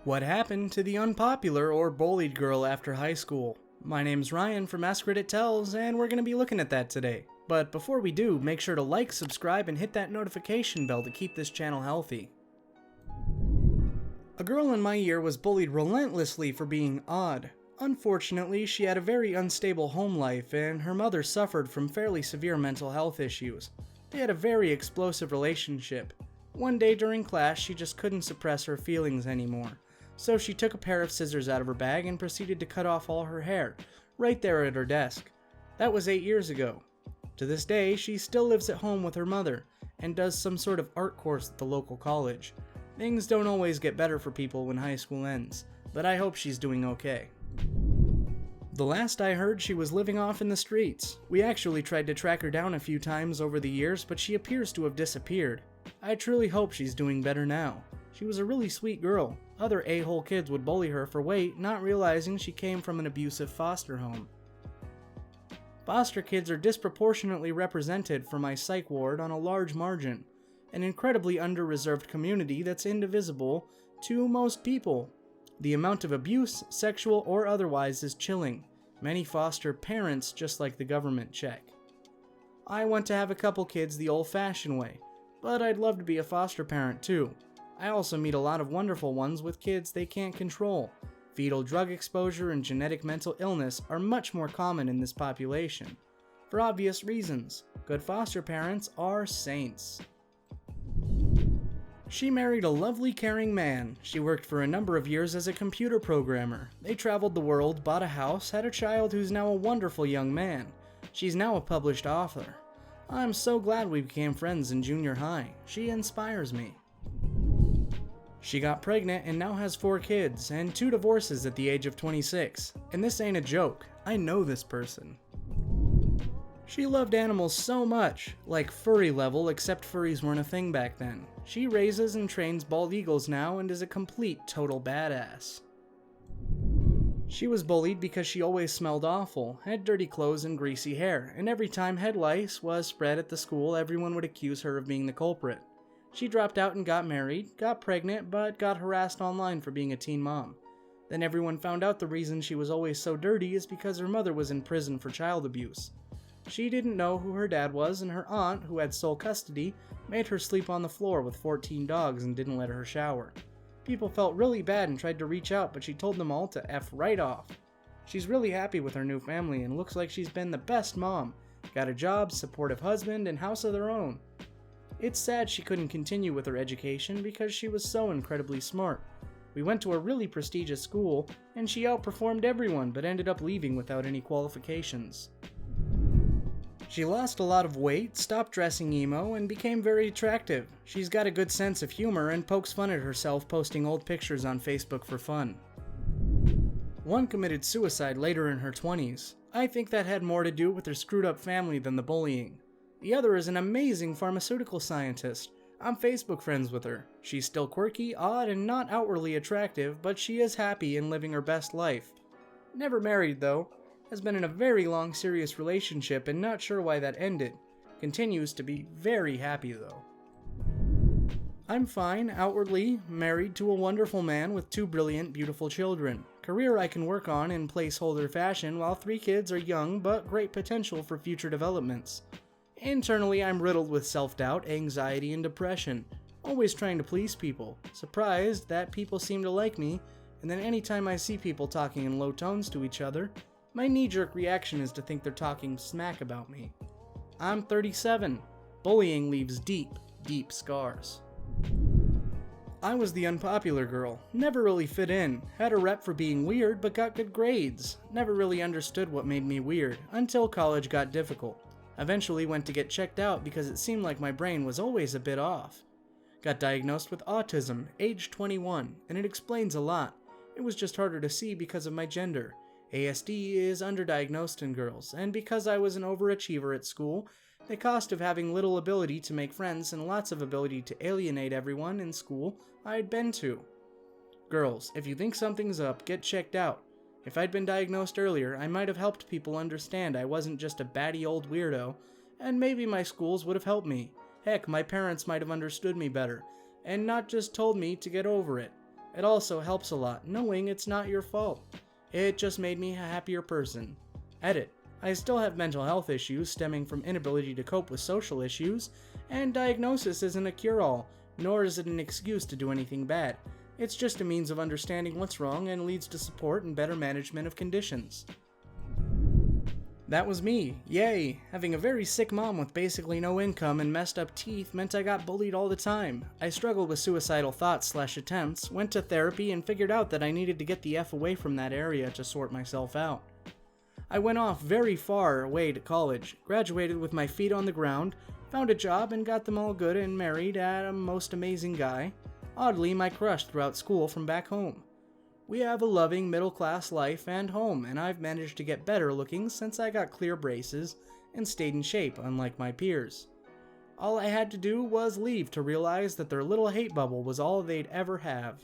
What happened to the unpopular or bullied girl after high school? My name's Ryan from Askreddit Tells, and we're going to be looking at that today. But before we do, make sure to like, subscribe, and hit that notification bell to keep this channel healthy. A girl in my year was bullied relentlessly for being odd. Unfortunately, she had a very unstable home life, and her mother suffered from fairly severe mental health issues. They had a very explosive relationship. One day during class, she just couldn't suppress her feelings anymore. So she took a pair of scissors out of her bag and proceeded to cut off all her hair, right there at her desk. That was 8 years ago. To this day, she still lives at home with her mother, and does some sort of art course at the local college. Things don't always get better for people when high school ends, but I hope she's doing okay. The last I heard, she was living off in the streets. We actually tried to track her down a few times over the years, but she appears to have disappeared. I truly hope she's doing better now. She was a really sweet girl. Other a-hole kids would bully her for weight, not realizing she came from an abusive foster home. Foster kids are disproportionately represented for my psych ward on a large margin, an incredibly under-reserved community that's indivisible to most people. The amount of abuse, sexual or otherwise, is chilling. Many foster parents just like the government check. I want to have a couple kids the old-fashioned way, but I'd love to be a foster parent too. I also meet a lot of wonderful ones with kids they can't control. Fetal drug exposure and genetic mental illness are much more common in this population. For obvious reasons, good foster parents are saints. She married a lovely, caring man. She worked for a number of years as a computer programmer. They traveled the world, bought a house, had a child who's now a wonderful young man. She's now a published author. I'm so glad we became friends in junior high. She inspires me. She got pregnant and now has 4 kids and 2 divorces at the age of 26. And this ain't a joke. I know this person. She loved animals so much, like furry level, except furries weren't a thing back then. She raises and trains bald eagles now and is a complete total badass. She was bullied because she always smelled awful, had dirty clothes and greasy hair, and every time head lice was spread at the school, everyone would accuse her of being the culprit. She dropped out and got married, got pregnant, but got harassed online for being a teen mom. Then everyone found out the reason she was always so dirty is because her mother was in prison for child abuse. She didn't know who her dad was, and her aunt, who had sole custody, made her sleep on the floor with 14 dogs and didn't let her shower. People felt really bad and tried to reach out, but she told them all to F right off. She's really happy with her new family and looks like she's been the best mom. Got a job, supportive husband, and house of their own. It's sad she couldn't continue with her education because she was so incredibly smart. We went to a really prestigious school, and she outperformed everyone but ended up leaving without any qualifications. She lost a lot of weight, stopped dressing emo, and became very attractive. She's got a good sense of humor and pokes fun at herself posting old pictures on Facebook for fun. One committed suicide later in her 20s. I think that had more to do with her screwed up family than the bullying. The other is an amazing pharmaceutical scientist. I'm Facebook friends with her. She's still quirky, odd, and not outwardly attractive, but she is happy and living her best life. Never married though. Has been in a very long serious relationship and not sure why that ended. Continues to be very happy though. I'm fine, outwardly, married to a wonderful man with 2 brilliant, beautiful children. Career I can work on in placeholder fashion while 3 kids are young but great potential for future developments. Internally, I'm riddled with self-doubt, anxiety, and depression. Always trying to please people. Surprised that people seem to like me, and then anytime I see people talking in low tones to each other, my knee-jerk reaction is to think they're talking smack about me. I'm 37. Bullying leaves deep, deep scars. I was the unpopular girl. Never really fit in. Had a rep for being weird, but got good grades. Never really understood what made me weird, until college got difficult. Eventually went to get checked out because it seemed like my brain was always a bit off. Got diagnosed with autism, age 21, and it explains a lot. It was just harder to see because of my gender. ASD is underdiagnosed in girls, and because I was an overachiever at school, the cost of having little ability to make friends and lots of ability to alienate everyone in school I'd been to. Girls, if you think something's up, get checked out. If I'd been diagnosed earlier, I might have helped people understand I wasn't just a batty old weirdo, and maybe my schools would have helped me. Heck, my parents might have understood me better, and not just told me to get over it. It also helps a lot knowing it's not your fault. It just made me a happier person. Edit. I still have mental health issues stemming from inability to cope with social issues, and diagnosis isn't a cure-all, nor is it an excuse to do anything bad. It's just a means of understanding what's wrong and leads to support and better management of conditions. That was me. Yay! Having a very sick mom with basically no income and messed up teeth meant I got bullied all the time. I struggled with suicidal thoughts/attempts, went to therapy, and figured out that I needed to get the F away from that area to sort myself out. I went off very far away to college, graduated with my feet on the ground, found a job, and got them all good and married at a most amazing guy. Oddly, my crush throughout school from back home. We have a loving middle-class life and home, and I've managed to get better looking since I got clear braces and stayed in shape, unlike my peers. All I had to do was leave to realize that their little hate bubble was all they'd ever have.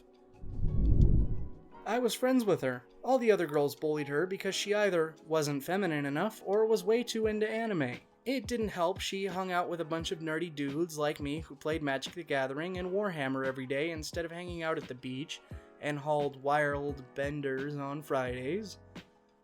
I was friends with her. All the other girls bullied her because she either wasn't feminine enough or was way too into anime. It didn't help she hung out with a bunch of nerdy dudes like me who played Magic the Gathering and Warhammer every day instead of hanging out at the beach and hauled wild benders on Fridays.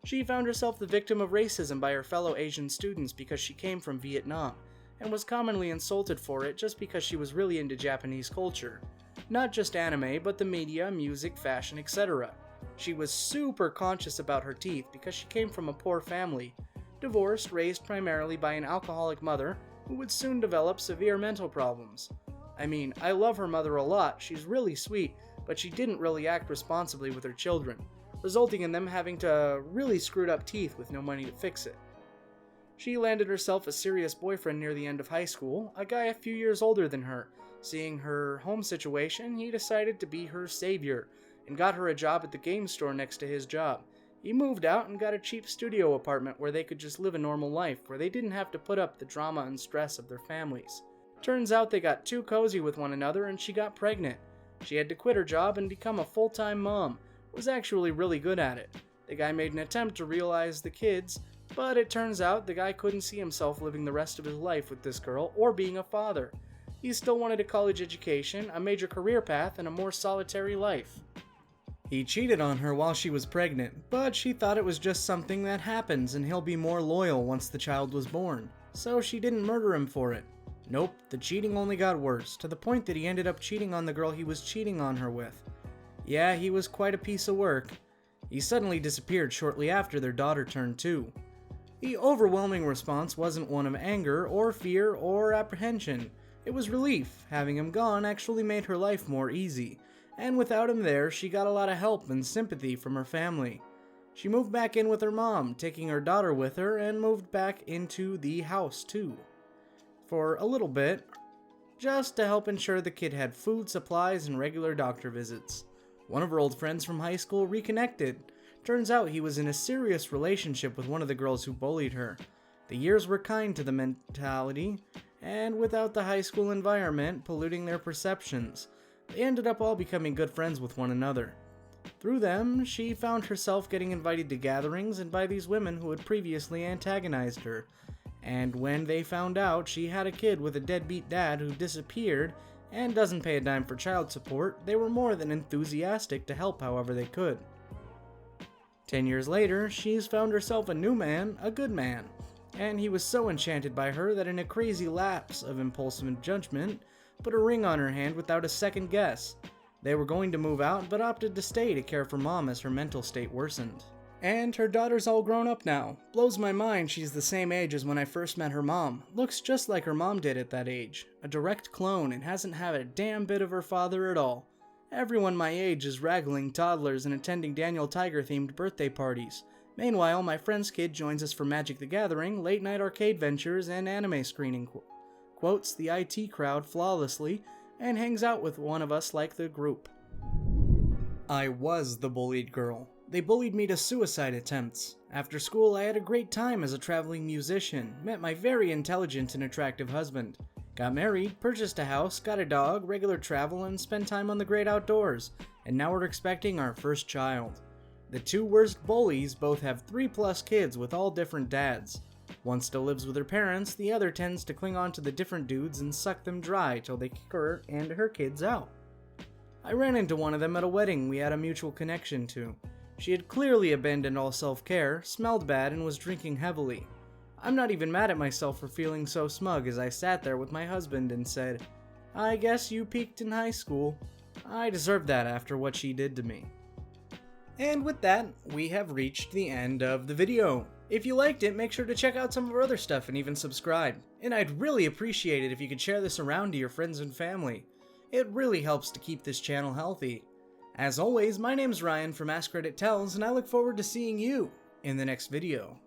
She found herself the victim of racism by her fellow Asian students because she came from Vietnam, and was commonly insulted for it just because she was really into Japanese culture. Not just anime, but the media, music, fashion, etc. She was super conscious about her teeth because she came from a poor family, divorced, raised primarily by an alcoholic mother who would soon develop severe mental problems. I mean, I love her mother a lot, she's really sweet, but she didn't really act responsibly with her children, resulting in them having to really screwed up teeth with no money to fix it. She landed herself a serious boyfriend near the end of high school, a guy a few years older than her. Seeing her home situation, he decided to be her savior, and got her a job at the game store next to his job. He moved out and got a cheap studio apartment where they could just live a normal life, where they didn't have to put up the drama and stress of their families. Turns out they got too cozy with one another and she got pregnant. She had to quit her job and become a full-time mom. Was actually really good at it. The guy made an attempt to realize the kids, but it turns out the guy couldn't see himself living the rest of his life with this girl or being a father. He still wanted a college education, a major career path, and a more solitary life. He cheated on her while she was pregnant, but she thought it was just something that happens and he'll be more loyal once the child was born. So she didn't murder him for it. Nope, the cheating only got worse, to the point that he ended up cheating on the girl he was cheating on her with. Yeah, he was quite a piece of work. He suddenly disappeared shortly after their daughter turned 2. The overwhelming response wasn't one of anger or fear or apprehension. It was relief. Having him gone actually made her life more easy. And without him there, she got a lot of help and sympathy from her family. She moved back in with her mom, taking her daughter with her, and moved back into the house too. For a little bit, just to help ensure the kid had food, supplies, and regular doctor visits. One of her old friends from high school reconnected. Turns out he was in a serious relationship with one of the girls who bullied her. The years were kind to the mentality, and without the high school environment polluting their perceptions, they ended up all becoming good friends with one another. Through them, she found herself getting invited to gatherings and by these women who had previously antagonized her. And when they found out she had a kid with a deadbeat dad who disappeared and doesn't pay a dime for child support, they were more than enthusiastic to help however they could. 10 years later, she's found herself a new man, a good man, and he was so enchanted by her that in a crazy lapse of impulsive judgment, put a ring on her hand without a second guess. They were going to move out, but opted to stay to care for mom as her mental state worsened. And her daughter's all grown up now. Blows my mind she's the same age as when I first met her mom. Looks just like her mom did at that age. A direct clone and hasn't had a damn bit of her father at all. Everyone my age is wrangling toddlers and attending Daniel Tiger-themed birthday parties. Meanwhile, my friend's kid joins us for Magic the Gathering, late-night arcade ventures, and anime screening. Quotes the IT crowd flawlessly, and hangs out with one of us like the group. I was the bullied girl. They bullied me to suicide attempts. After school, I had a great time as a traveling musician, met my very intelligent and attractive husband, got married, purchased a house, got a dog, regular travel, and spent time on the great outdoors, and now we're expecting our first child. The two worst bullies both have 3+ kids with all different dads. One still lives with her parents, the other tends to cling on to the different dudes and suck them dry till they kick her and her kids out. I ran into one of them at a wedding we had a mutual connection to. She had clearly abandoned all self-care, smelled bad, and was drinking heavily. I'm not even mad at myself for feeling so smug as I sat there with my husband and said, "I guess you peaked in high school. I deserved that after what she did to me." And with that, we have reached the end of the video. If you liked it, make sure to check out some of our other stuff and even subscribe. And I'd really appreciate it if you could share this around to your friends and family. It really helps to keep this channel healthy. As always, my name's Ryan from Askreddit Tells, and I look forward to seeing you in the next video.